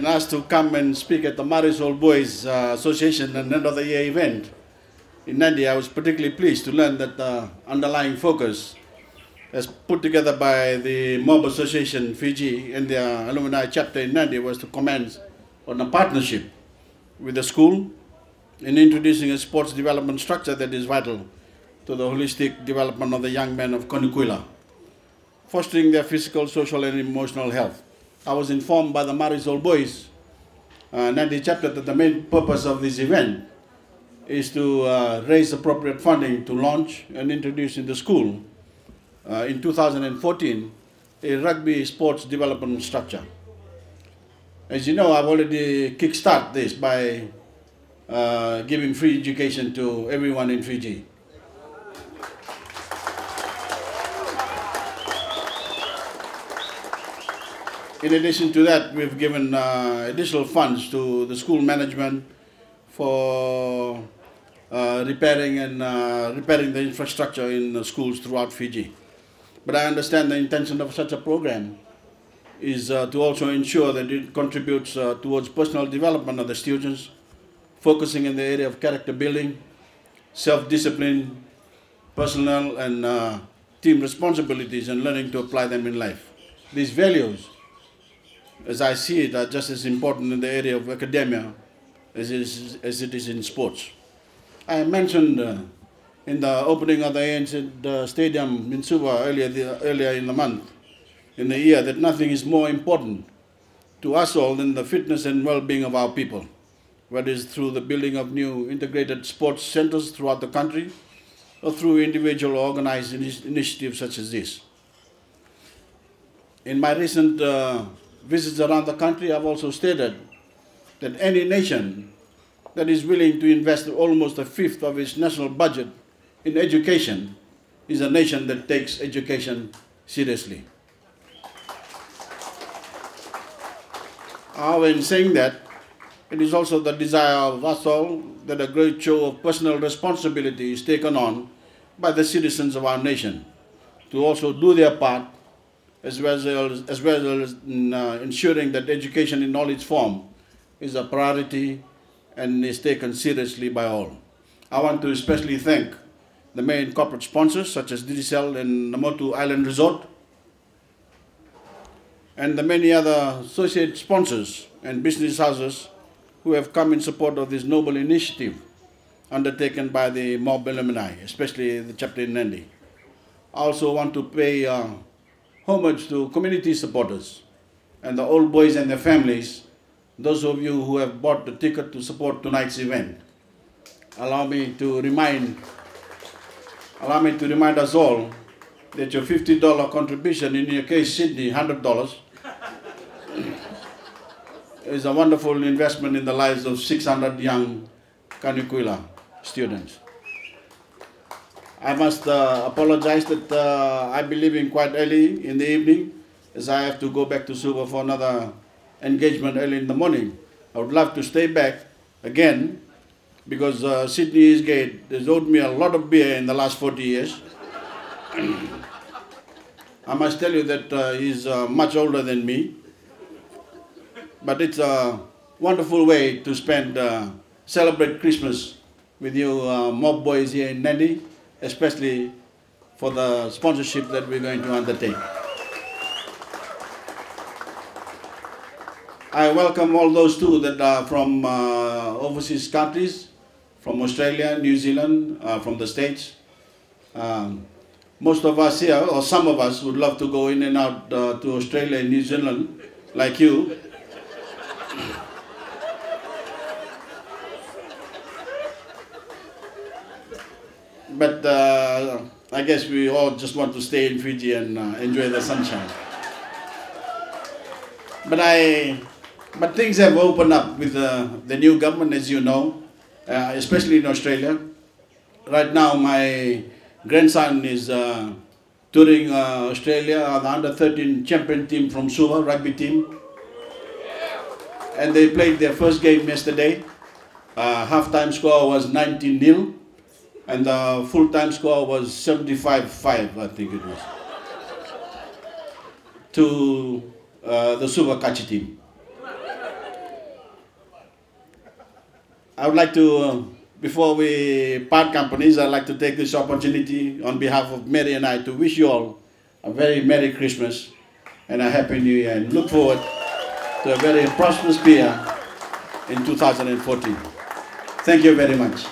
been asked to come and speak at the Marist Old Boys Association and end of the year event in Nadi. I was particularly pleased to learn that the underlying focus as put together by the Mob Association Fiji and their alumni chapter in Nadi was to commence on a partnership with the school in introducing a sports development structure that is vital to the holistic development of the young men of Konikuila, fostering their physical, social and emotional health. I was informed by the Marist Old Boys Nadi chapter that the main purpose of this event is to raise appropriate funding to launch and introduce in the school in 2014 a rugby sports development structure. As you know, I've already kick-started this by giving free education to everyone in Fiji. In addition to that, we've given additional funds to the school management for repairing the infrastructure in the schools throughout Fiji. But I understand the intention of such a program is to also ensure that it contributes towards personal development of the students, focusing in the area of character building, self-discipline, personal and team responsibilities, and learning to apply them in life. These values, as I see it, are just as important in the area of academia as it is in sports. I mentioned in the opening of the ANC stadium in Suva earlier in the month, in the year, that nothing is more important to us all than the fitness and well-being of our people, whether it's through the building of new integrated sports centers throughout the country or through individual or organized initiatives such as this. In my recent visits around the country, I've also stated that any nation that is willing to invest almost a fifth of its national budget in education is a nation that takes education seriously. However, in saying that, it is also the desire of us all that a great show of personal responsibility is taken on by the citizens of our nation to also do their part as well as ensuring that education in all its form is a priority and is taken seriously by all. I want to especially thank the main corporate sponsors such as Digicel and Namotu Island Resort and the many other associate sponsors and business houses who have come in support of this noble initiative undertaken by the mob alumni, especially the chapter in Nadi. I also want to pay homage to community supporters and the old boys and their families, those of you who have bought the ticket to support tonight's event. Allow me to remind us all that your $50 contribution, in your case Sydney, $100, is a wonderful investment in the lives of 600 young Konikuila students. I must apologize that I'll be leaving quite early in the evening, as I have to go back to Suva for another engagement early in the morning. I would love to stay back again, because Sydney Eastgate has owed me a lot of beer in the last 40 years. I must tell you that he's much older than me, but it's a wonderful way to celebrate Christmas with you mob boys here in Nadi, especially for the sponsorship that we're going to undertake. I welcome all those too that are from overseas countries, from Australia, New Zealand, from the States. Most of us here, or some of us, would love to go in and out to Australia and New Zealand, like you. But I guess we all just want to stay in Fiji and enjoy the sunshine. But things have opened up with the new government, as you know, especially in Australia. Right now, my grandson is touring Australia, the under-13 champion team from Suva, rugby team. And they played their first game yesterday. Half-time score was 19-0. And the full-time score was 75-5, I think it was, to the Suva Kachi team. I would like to, before we part companies, I'd like to take this opportunity on behalf of Mary and I to wish you all a very Merry Christmas and a Happy New Year, and look forward to a very prosperous year in 2014. Thank you very much.